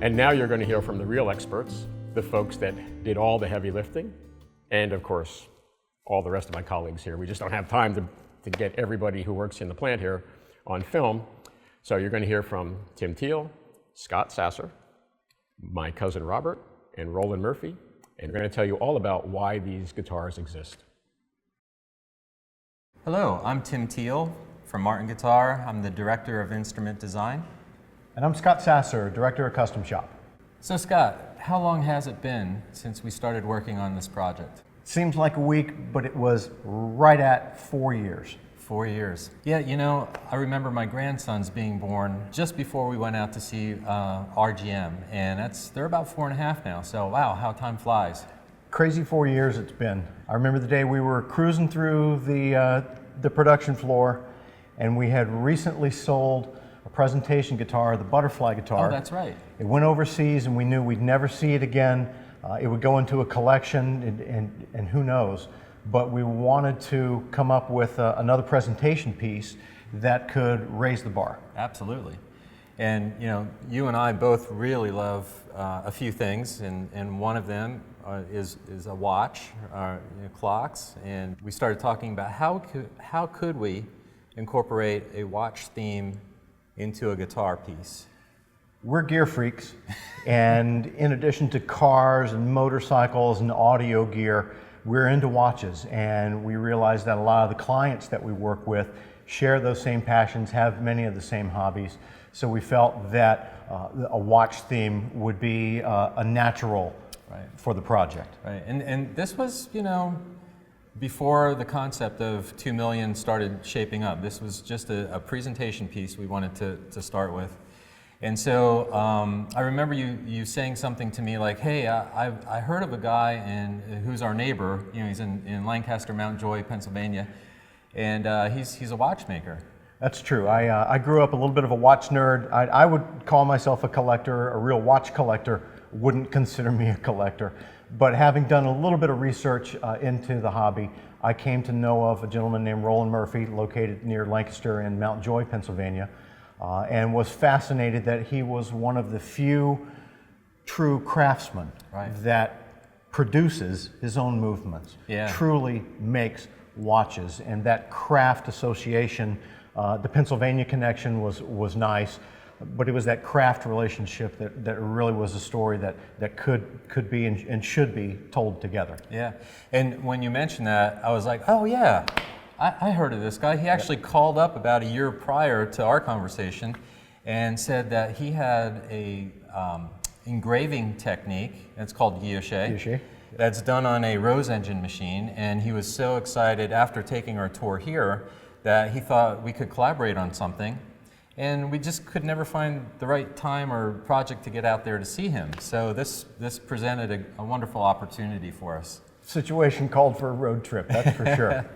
And now you're going to hear from the real experts, the folks that did all the heavy lifting, and of course, all the rest of my colleagues here. We just don't have time to get everybody who works in the plant here on film. So you're going to hear from Tim Teal, Scott Sasser, my cousin Robert, and Roland Murphy, and we're going to tell you all about why these guitars exist. Hello, I'm Tim Teal from Martin Guitar. I'm the Director of Instrument Design. And I'm Scott Sasser, Director of Custom Shop. So Scott, how long has it been since we started working on this project? Seems like a week, but it was right at 4 years. 4 years. Yeah, you know, I remember my grandsons being born just before we went out to see RGM, and they're about 4.5 now, so wow, how time flies. Crazy 4 years it's been. I remember the day we were cruising through the production floor, and we had recently sold a presentation guitar, the Butterfly guitar. Oh, that's right. It went overseas, and we knew we'd never see it again. It would go into a collection, and who knows. But we wanted to come up with another presentation piece that could raise the bar. Absolutely. And you know, you and I both really love a few things, and one of them is a watch, clocks. And we started talking about how could we incorporate a watch theme into a guitar piece. We're gear freaks, and in addition to cars and motorcycles and audio gear, we're into watches, and we realize that a lot of the clients that we work with share those same passions, have many of the same hobbies. So we felt that a watch theme would be a natural for the project. Right, and this was, you know, before the concept of 2 million started shaping up. This was just a presentation piece we wanted to start with. And so I remember you saying something to me like, hey, I heard of a guy who's our neighbor, you know, he's in Lancaster, Mountjoy, Pennsylvania, and he's a watchmaker. That's true. I grew up a little bit of a watch nerd. I would call myself a collector, a real watch collector. Wouldn't consider me a collector. But having done a little bit of research into the hobby, I came to know of a gentleman named Roland Murphy, located near Lancaster in Mountjoy, Pennsylvania, and was fascinated that he was one of the few true craftsmen that produces his own movements, truly makes watches. And that craft association, the Pennsylvania connection was nice, but it was that craft relationship that really was a story that could be and should be told together. Yeah, and when you mentioned that, I was like, oh yeah, I heard of this guy. He actually called up about a year prior to our conversation and said that he had a engraving technique, it's called guilloche, that's done on a Rose engine machine, and he was so excited after taking our tour here that he thought we could collaborate on something. And we just could never find the right time or project to get out there to see him. So this presented a wonderful opportunity for us. Situation called for a road trip, that's for sure.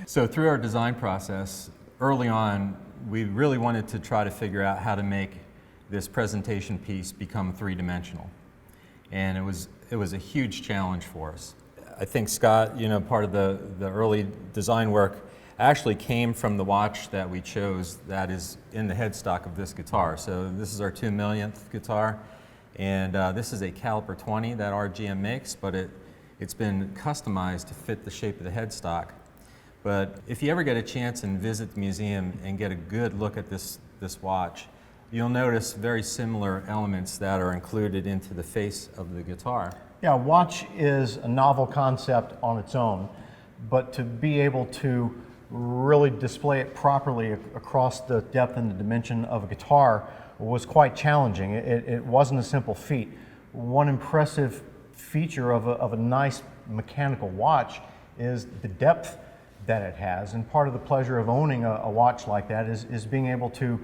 So through our design process, early on, we really wanted to try to figure out how to make this presentation piece become three-dimensional. And it was a huge challenge for us. I think Scott, you know, part of the early design work actually came from the watch that we chose that is in the headstock of this guitar. So this is our 2 millionth guitar, and this is a caliper 20 that RGM makes, but it's been customized to fit the shape of the headstock. But if you ever get a chance and visit the museum and get a good look at this watch, you'll notice very similar elements that are included into the face of the guitar. Yeah, a watch is a novel concept on its own, but to be able to really display it properly across the depth and the dimension of a guitar was quite challenging. It wasn't a simple feat. One impressive feature of a nice mechanical watch is the depth that it has, and part of the pleasure of owning a watch like that is being able to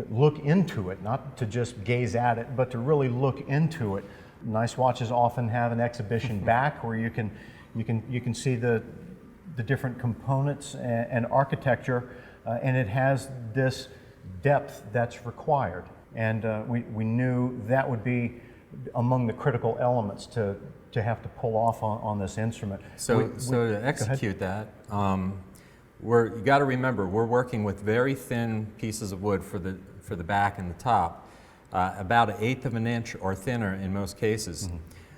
look into it, not to just gaze at it, but to really look into it. Nice watches often have an exhibition back where you can see the different components and architecture, and it has this depth that's required. And we knew that would be among the critical elements to have to pull off on this instrument. So to execute that, you got to remember, we're working with very thin pieces of wood for the back and the top. about 1/8 of an inch or thinner in most cases.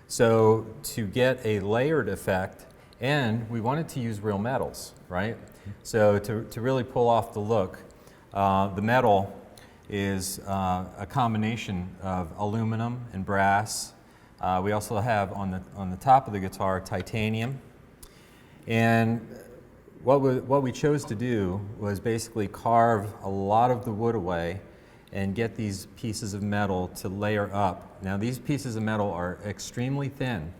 So to get a layered effect, and we wanted to use real metals, right? So to really pull off the look, the metal is a combination of aluminum and brass. We also have on the top of the guitar titanium. And what we chose to do was basically carve a lot of the wood away and get these pieces of metal to layer up. Now these pieces of metal are extremely thin,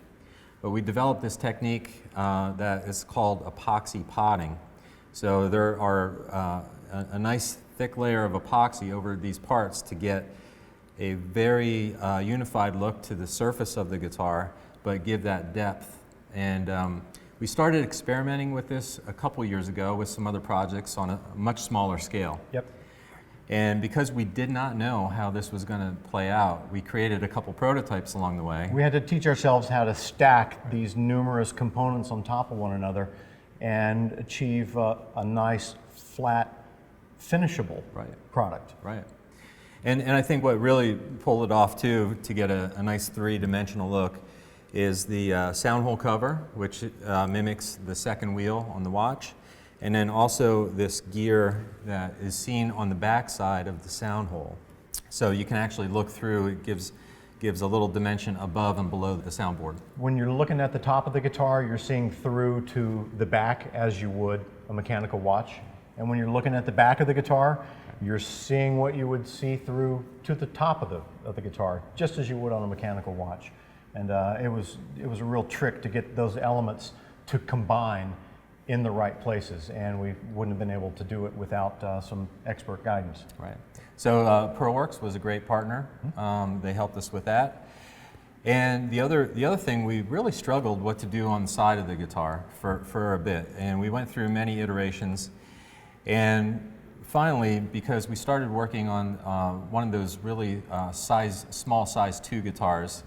but we developed this technique that is called epoxy potting. So there are a nice thick layer of epoxy over these parts to get a very unified look to the surface of the guitar, but give that depth. And we started experimenting with this a couple years ago with some other projects on a much smaller scale. Yep. And because we did not know how this was going to play out, we created a couple prototypes along the way. We had to teach ourselves how to stack these numerous components on top of one another and achieve a nice, flat, finishable product. Right. And I think what really pulled it off too, to get a nice three-dimensional look, is the sound hole cover, which mimics the second wheel on the watch, and then also this gear that is seen on the back side of the sound hole. So you can actually look through, it gives a little dimension above and below the soundboard. When you're looking at the top of the guitar, you're seeing through to the back as you would a mechanical watch. And when you're looking at the back of the guitar, you're seeing what you would see through to the top of the guitar, just as you would on a mechanical watch. And it was a real trick to get those elements to combine in the right places, and we wouldn't have been able to do it without some expert guidance. Right. So ProWorks was a great partner. They helped us with that. And the other thing, we really struggled what to do on the side of the guitar for a bit, and we went through many iterations. And finally, because we started working on one of those really small size 2 guitars,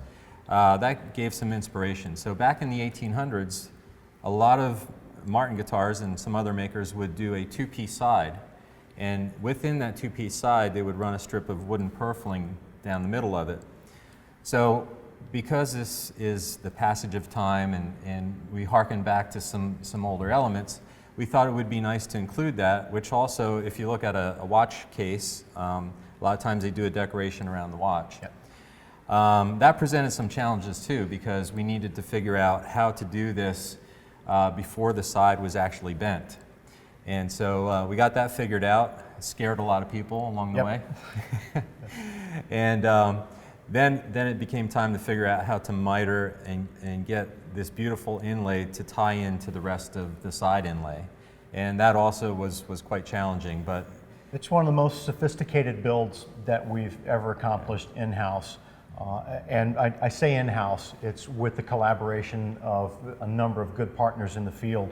that gave some inspiration. So back in the 1800s, a lot of Martin guitars and some other makers would do a 2-piece side. And within that 2-piece side, they would run a strip of wooden purfling down the middle of it. So because this is the passage of time and we harken back to some older elements, we thought it would be nice to include that, which also, if you look at a watch case, a lot of times they do a decoration around the watch. Yep. That presented some challenges too, because we needed to figure out how to do this before the side was actually bent. And so we got that figured out. It scared a lot of people along the way. And then it became time to figure out how to miter and get this beautiful inlay to tie into the rest of the side inlay. And that also was quite challenging, but it's one of the most sophisticated builds that we've ever accomplished in-house. And I say in-house, it's with the collaboration of a number of good partners in the field.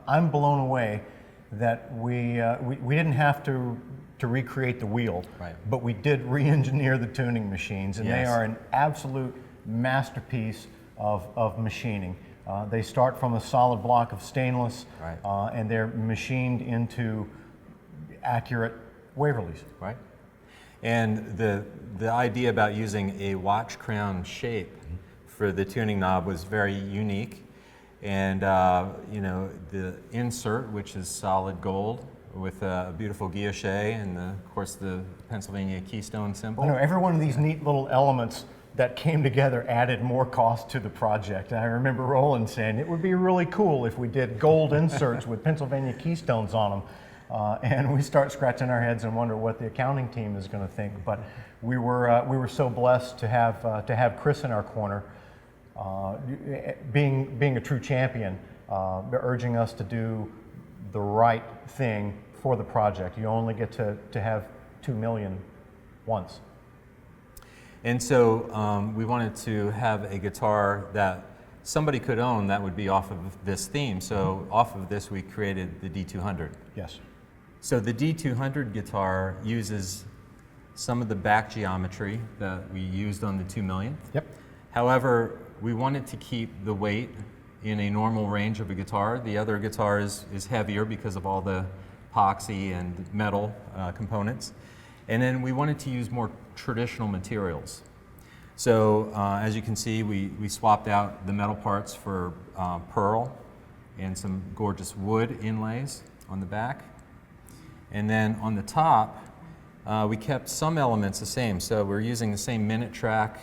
I'm blown away that we didn't have to recreate the wheel, but we did re-engineer the tuning machines, and they are an absolute masterpiece of machining. They start from a solid block of stainless, and they're machined into accurate Waverleys. Right. And the idea about using a watch crown shape for the tuning knob was very unique. And you know, the insert, which is solid gold with a beautiful guilloche and of course the Pennsylvania keystone symbol. I know every one of these neat little elements that came together added more cost to the project. I remember Roland saying it would be really cool if we did gold inserts with Pennsylvania keystones on them. And we start scratching our heads and wonder what the accounting team is going to think. But we were so blessed to have Chris in our corner, being a true champion, urging us to do the right thing for the project. You only get to have 2 million once. And so we wanted to have a guitar that somebody could own that would be off of this theme. So off of this we created the D-200. Yes. So the D-200 guitar uses some of the back geometry that we used on the 2 millionth. Yep. However, we wanted to keep the weight in a normal range of a guitar. The other guitar is heavier because of all the epoxy and metal components. And then we wanted to use more traditional materials. So as you can see, we swapped out the metal parts for pearl and some gorgeous wood inlays on the back. And then on the top, we kept some elements the same. So we're using the same minute track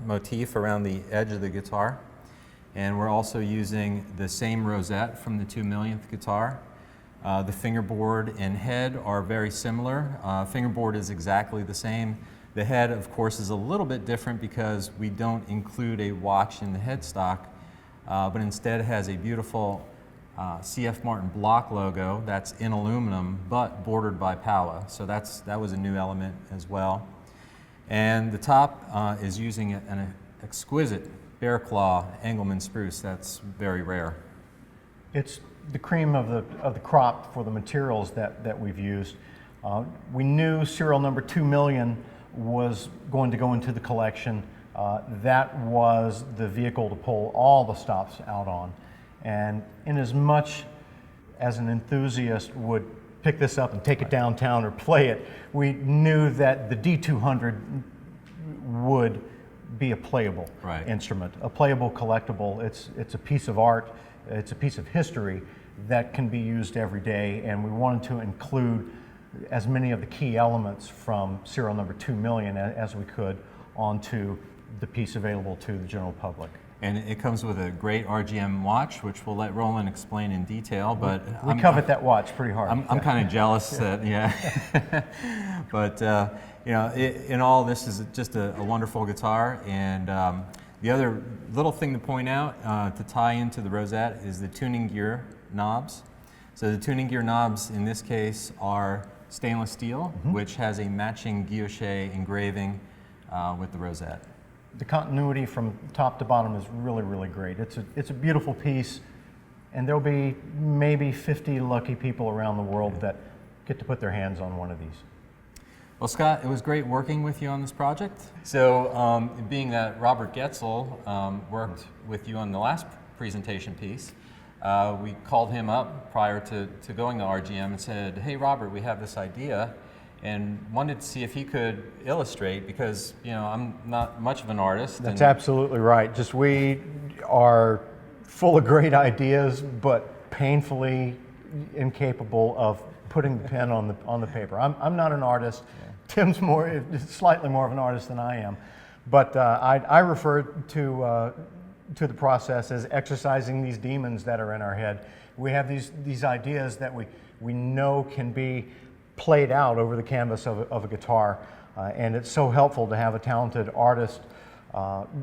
motif around the edge of the guitar. And we're also using the same rosette from the 2 millionth guitar. The fingerboard and head are very similar. Fingerboard is exactly the same. The head, of course, is a little bit different because we don't include a watch in the headstock, but instead has a beautiful CF Martin block logo that's in aluminum but bordered by pala. So that was a new element as well. And the top is using an exquisite bear claw Engelmann spruce that's very rare. It's the cream of the crop for the materials that we've used. We knew serial number 2 million was going to go into the collection. That was the vehicle to pull all the stops out on. And in as much as an enthusiast would pick this up and take it downtown or play it, we knew that the D-200 would be a playable instrument, a playable collectible. It's a piece of art, it's a piece of history that can be used every day, and we wanted to include as many of the key elements from serial number 2 million as we could onto the piece available to the general public. And it comes with a great RGM watch, which we'll let Roland explain in detail. But we covet that watch pretty hard. I'm kind of jealous that, But you know, in all, this is just a wonderful guitar. And the other little thing to point out to tie into the rosette is the tuning gear knobs. So the tuning gear knobs in this case are stainless steel, which has a matching guilloche engraving with the rosette. The continuity from top to bottom is really, really great. It's a beautiful piece, and there'll be maybe 50 lucky people around the world that get to put their hands on one of these. Well, Scott, it was great working with you on this project. So being that Robert Getzel worked with you on the last presentation piece, we called him up prior to going to RGM and said, hey, Robert, we have this idea, and wanted to see if he could illustrate, because I'm not much of an artist. That's absolutely right. Just we are full of great ideas, but painfully incapable of putting the pen on the paper. I'm not an artist. Tim's slightly more of an artist than I am, but I refer to the process as exercising these demons that are in our head. We have these ideas that we know can be played out over the canvas of a guitar, and it's so helpful to have a talented artist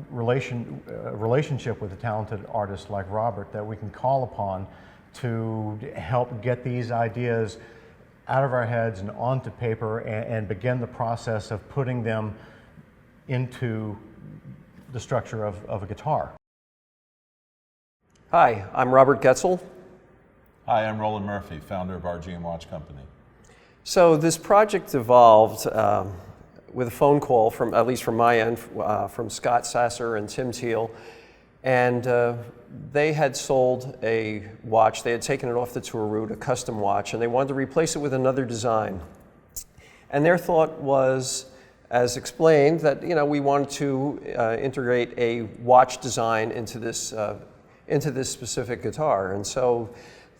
relationship with a talented artist like Robert that we can call upon to help get these ideas out of our heads and onto paper and begin the process of putting them into the structure of a guitar. Hi, I'm Robert Getzel. Hi, I'm Roland Murphy, founder of RGM Watch Company. So this project evolved with a phone call from, at least from my end, from Scott Sasser and Tim Thiel, and they had sold a watch. They had taken it off the tour route, a custom watch, and they wanted to replace it with another design. And their thought was, as explained, that we wanted to integrate a watch design into this specific guitar. And so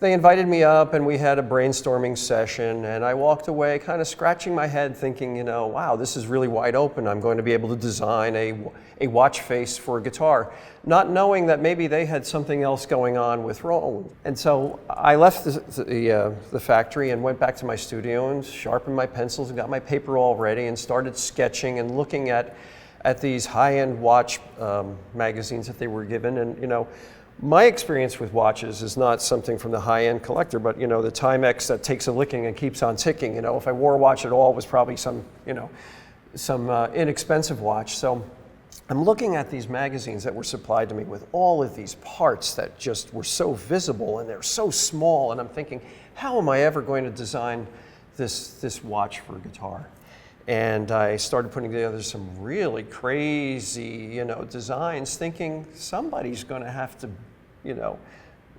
they invited me up and we had a brainstorming session, and I walked away kind of scratching my head thinking, wow, this is really wide open. I'm going to be able to design a watch face for a guitar, not knowing that maybe they had something else going on with Roland. And so I left the factory and went back to my studio and sharpened my pencils and got my paper all ready and started sketching and looking at these high-end watch magazines that they were given. And my experience with watches is not something from the high-end collector, but the Timex that takes a licking and keeps on ticking. If I wore a watch at all, it was probably some inexpensive watch. So I'm looking at these magazines that were supplied to me with all of these parts that just were so visible and they're so small, and I'm thinking, how am I ever going to design this watch for a guitar? And I started putting together some really crazy, designs, thinking somebody's going to have to,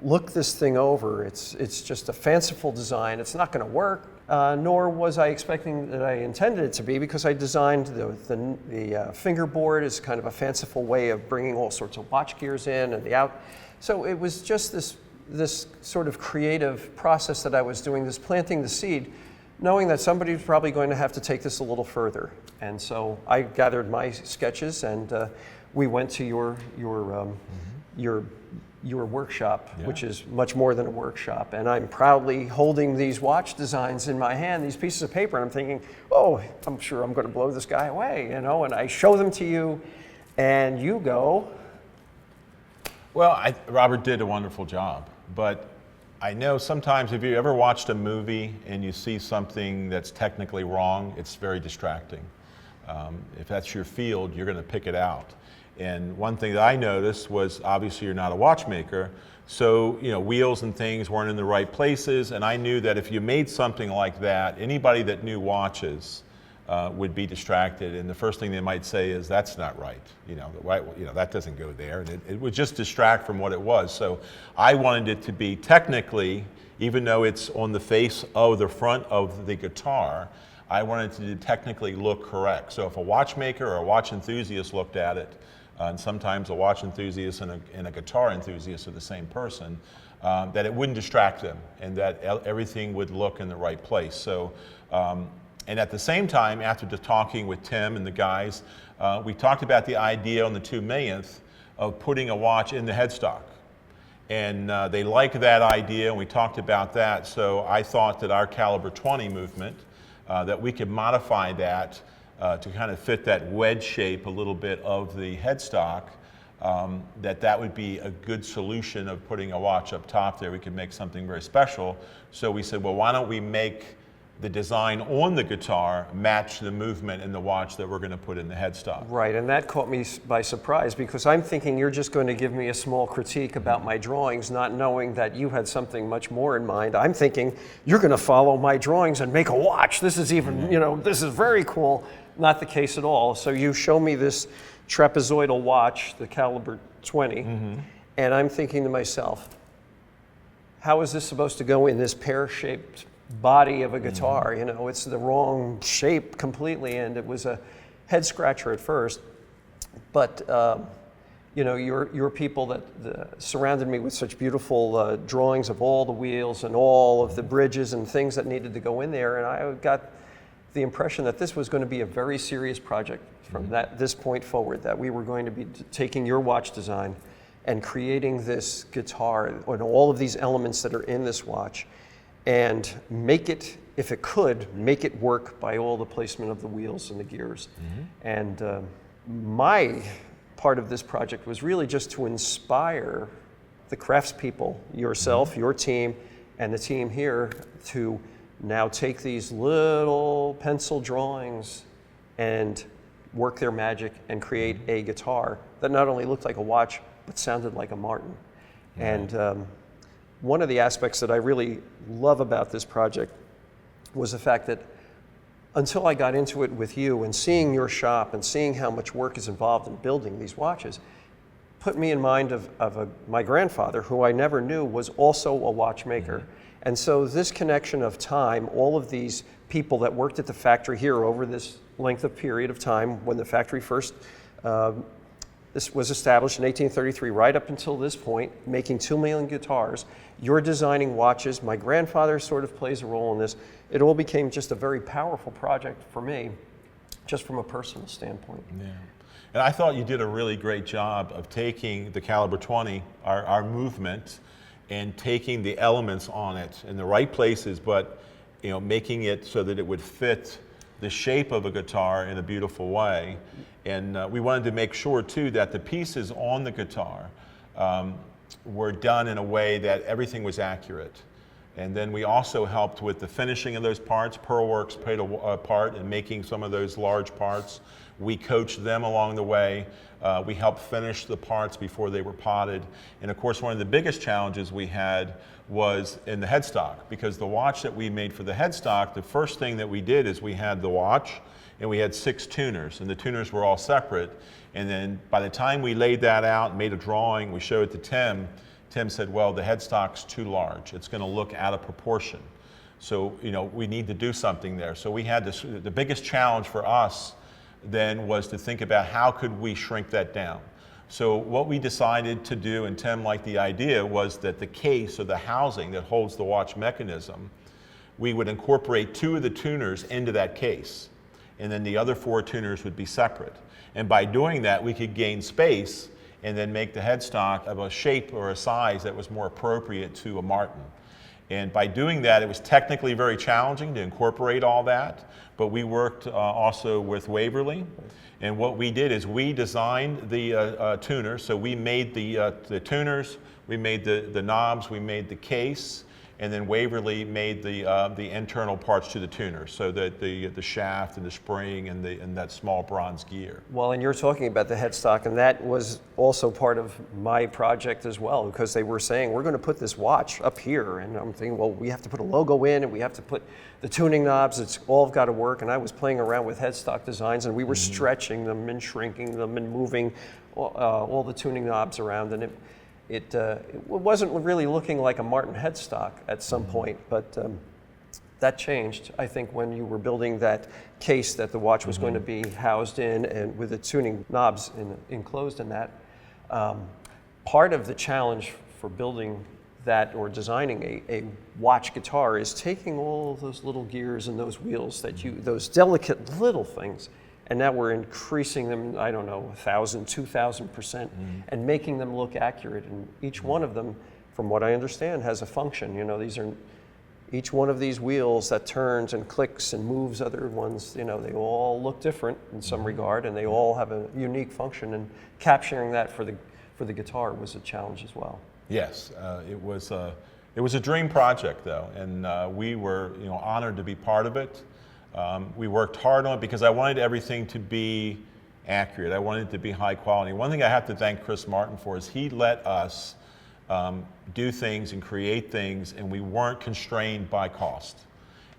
look this thing over. It's just a fanciful design. It's not going to work, nor was I expecting that I intended it to be, because I designed the fingerboard as kind of a fanciful way of bringing all sorts of watch gears in and the out. So it was just this sort of creative process that I was doing, this planting the seed, knowing that somebody was probably going to have to take this a little further. And so I gathered my sketches, and we went to your workshop, Yeah. which is much more than a workshop. And I'm proudly holding these watch designs in my hand, these pieces of paper, and I'm thinking, oh, I'm sure I'm going to blow this guy away, you know. And I show them to you, and you go, Well, Robert did a wonderful job, but I know sometimes if you ever watched a movie and you see something that's technically wrong, it's very distracting. If that's your field, you're going to pick it out. And one thing that I noticed was, obviously you're not a watchmaker, so wheels and things weren't in the right places, and I knew that if you made something like that, anybody that knew watches would be distracted, and the first thing they might say is, that's not right, that doesn't go there, and it would just distract from what it was. So I wanted it to be technically, even though it's on the face of the front of the guitar, I wanted it to technically look correct. So if a watchmaker or a watch enthusiast looked at it, and sometimes a watch enthusiast and a guitar enthusiast are the same person, that it wouldn't distract them, and that everything would look in the right place. So, and at the same time, after talking with Tim and the guys, we talked about the idea on the 2 millionth of putting a watch in the headstock. And they liked that idea, and we talked about that. So I thought that our caliber 20 movement, that we could modify that to kind of fit that wedge shape a little bit of the headstock, that would be a good solution of putting a watch up top there. We could make something very special. So we said, well, why don't we make the design on the guitar match the movement in the watch that we're going to put in the headstock. Right, and that caught me by surprise, because I'm thinking you're just going to give me a small critique about my drawings, not knowing that you had something much more in mind. I'm thinking you're going to follow my drawings and make a watch. This is even, this is very cool. Not the case at all. So you show me this trapezoidal watch, the caliber 20, and I'm thinking to myself, how is this supposed to go in this pear-shaped body of a guitar? It's the wrong shape completely, and it was a head scratcher at first. But your people that surrounded me with such beautiful drawings of all the wheels and all of the bridges and things that needed to go in there, and I got the impression that this was going to be a very serious project from this point forward, that we were going to be taking your watch design and creating this guitar and all of these elements that are in this watch, and make it, if it could, make it work by all the placement of the wheels and the gears. And my part of this project was really just to inspire the craftspeople, yourself, your team, and the team here, to now take these little pencil drawings and work their magic and create a guitar that not only looked like a watch, but sounded like a Martin. And one of the aspects that I really love about this project was the fact that until I got into it with you and seeing your shop and seeing how much work is involved in building these watches, put me in mind of my grandfather, who I never knew was also a watchmaker. And so this connection of time, all of these people that worked at the factory here over this length of period of time, when the factory first this was established in 1833, right up until this point, making 2 million guitars. You're designing watches. My grandfather sort of plays a role in this. It all became just a very powerful project for me, just from a personal standpoint. Yeah. And I thought you did a really great job of taking the caliber 20, our movement, and taking the elements on it in the right places, but making it so that it would fit the shape of a guitar in a beautiful way. And we wanted to make sure too that the pieces on the guitar were done in a way that everything was accurate. And then we also helped with the finishing of those parts. Pearlworks played a part in making some of those large parts. We coached them along the way. We helped finish the parts before they were potted. And of course, one of the biggest challenges we had was in the headstock, because the watch that we made for the headstock, the first thing that we did is we had the watch and we had 6 tuners, and the tuners were all separate. And then by the time we laid that out and made a drawing, we showed it to Tim, Tim said, well, the headstock's too large. It's going to look out of proportion. So, we need to do something there. So we had this, the biggest challenge for us then was to think about how could we shrink that down. So what we decided to do, and Tim liked the idea, was that the case or the housing that holds the watch mechanism, we would incorporate 2 of the tuners into that case, and then the other 4 tuners would be separate. And by doing that, we could gain space and then make the headstock of a shape or a size that was more appropriate to a Martin. And by doing that, it was technically very challenging to incorporate all that, but we worked also with Waverly. And what we did is we designed the tuner. So we made the tuners, we made the knobs, we made the case, and then Waverly made the internal parts to the tuner, so that the shaft and the spring and that small bronze gear. Well, and you're talking about the headstock, and that was also part of my project as well, because they were saying, we're going to put this watch up here, and I'm thinking, well, we have to put a logo in, and we have to put the tuning knobs, it's all got to work, and I was playing around with headstock designs, and we were stretching them and shrinking them and moving all the tuning knobs around, and it wasn't really looking like a Martin headstock at some point, but that changed, I think, when you were building that case that the watch was going to be housed in, and with the tuning knobs enclosed in that. Part of the challenge for building that or designing a watch guitar is taking all those little gears and those wheels those delicate little things, and now we're increasing them, I don't know, 1,000, 2,000%, and making them look accurate. And each one of them, from what I understand, has a function. Each one of these wheels that turns and clicks and moves other ones, they all look different in some regard, and they all have a unique function. And capturing that for the guitar was a challenge as well. Yes, it was a dream project, though, and we were honored to be part of it. We worked hard on it because I wanted everything to be accurate. I wanted it to be high quality. One thing I have to thank Chris Martin for is he let us do things and create things, and we weren't constrained by cost.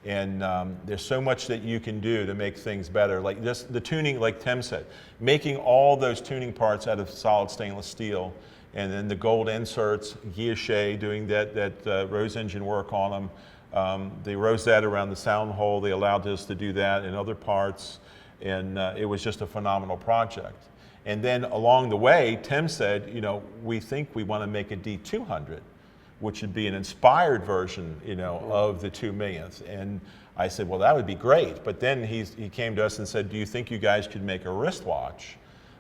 And there's so much that you can do to make things better. Like just the tuning, like Tim said, making all those tuning parts out of solid stainless steel, and then the gold inserts, guilloche, doing that rose engine work on them. The rosette around the sound hole, they allowed us to do that in other parts, and it was just a phenomenal project. And then along the way, Tim said, we think we want to make a D-200, which would be an inspired version, of the 2 millionth. And I said, well, that would be great. But then he came to us and said, do you think you guys could make a wristwatch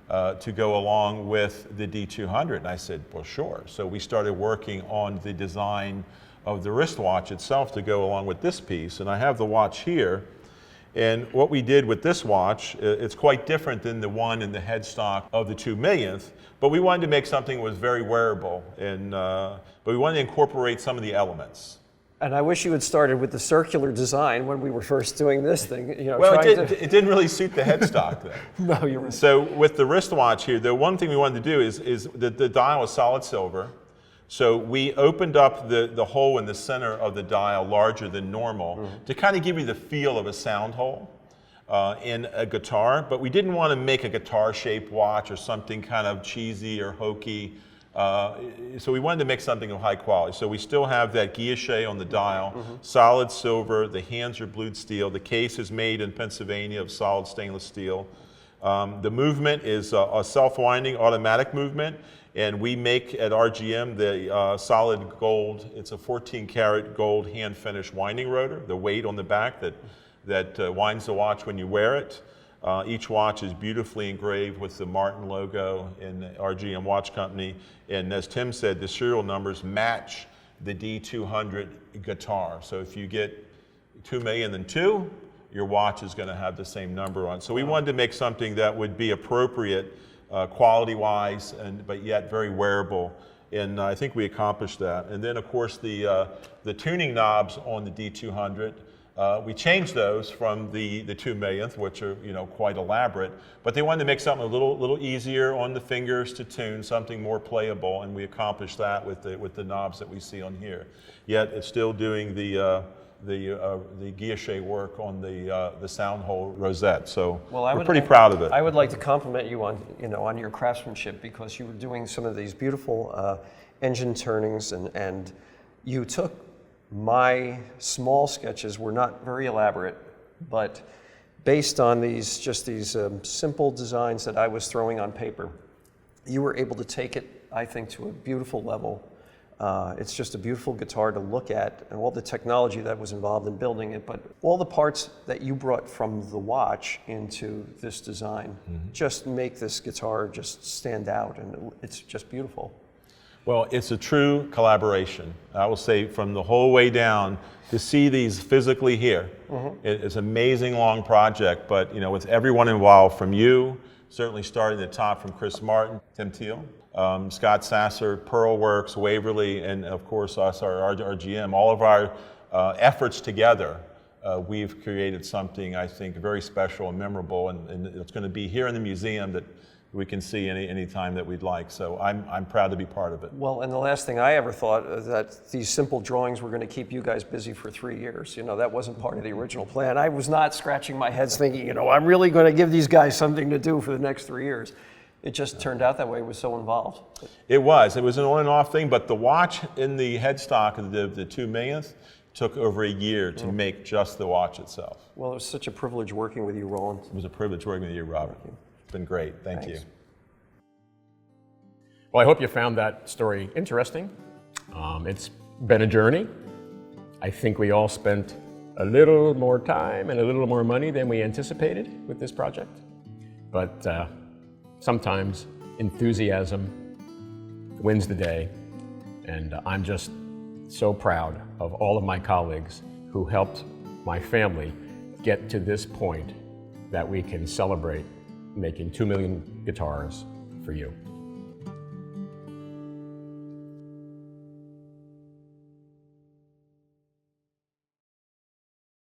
to go along with the D-200? And I said, well, sure. So we started working on the design of the wristwatch itself to go along with this piece. And I have the watch here. And what we did with this watch, it's quite different than the one in the headstock of the 2 millionth, but we wanted to make something that was very wearable, and but we wanted to incorporate some of the elements. And I wish you had started with the circular design when we were first doing this thing. Well, it didn't really suit the headstock then. No, you're right. So with the wristwatch here, the one thing we wanted to do is that the dial is solid silver. So we opened up the hole in the center of the dial larger than normal to kind of give you the feel of a sound hole in a guitar, but we didn't want to make a guitar-shaped watch or something kind of cheesy or hokey. So we wanted to make something of high quality. So we still have that guilloche on the dial, solid silver, the hands are blued steel, the case is made in Pennsylvania of solid stainless steel. The movement is a self-winding automatic movement. And we make at RGM the solid gold, it's a 14 karat gold hand finished winding rotor, the weight on the back that winds the watch when you wear it. Each watch is beautifully engraved with the Martin logo in the RGM Watch Company. And as Tim said, the serial numbers match the D-200 guitar. So if you get 2 million and 2, your watch is going to have the same number on it. So we wanted to make something that would be appropriate quality-wise, but yet very wearable, and I think we accomplished that. And then, of course, the tuning knobs on the D-200, we changed those from the 2 millionth, which are quite elaborate, but they wanted to make something a little easier on the fingers to tune, something more playable, and we accomplished that with the knobs that we see on here. Yet it's still doing the guilloche work on the sound hole rosette. So we're pretty proud of it. I would like to compliment you on your craftsmanship, because you were doing some of these beautiful engine turnings, and you took my small sketches, were not very elaborate, but based on these simple designs that I was throwing on paper, you were able to take it, I think, to a beautiful level. It's just a beautiful guitar to look at, and all the technology that was involved in building it, but all the parts that you brought from the watch into this design just make this guitar just stand out, and it's just beautiful. Well, it's a true collaboration. I will say from the whole way down, to see these physically here, it's an amazing long project, but with everyone involved, from you, certainly starting at the top from Chris Martin, Tim Thiel, Scott Sasser, Pearl Works, Waverly, and of course us, our GM, all of our efforts together, we've created something I think very special and memorable, and it's going to be here in the museum that we can see any time that we'd like. So I'm proud to be part of it. Well, and the last thing I ever thought that these simple drawings were going to keep you guys busy for 3 years. That wasn't part of the original plan. I was not scratching my head thinking, I'm really going to give these guys something to do for the next 3 years. It just turned out that way. It was so involved. It was an on and off thing, but the watch in the headstock of the 2 millionth took over a year to make just the watch itself. Well, it was such a privilege working with you, Roland. It was a privilege working with you, Robert. It's been great. Thank you. Well, I hope you found that story interesting. It's been a journey. I think we all spent a little more time and a little more money than we anticipated with this project. But sometimes enthusiasm wins the day. And I'm just so proud of all of my colleagues who helped my family get to this point that we can celebrate making 2 million guitars for you.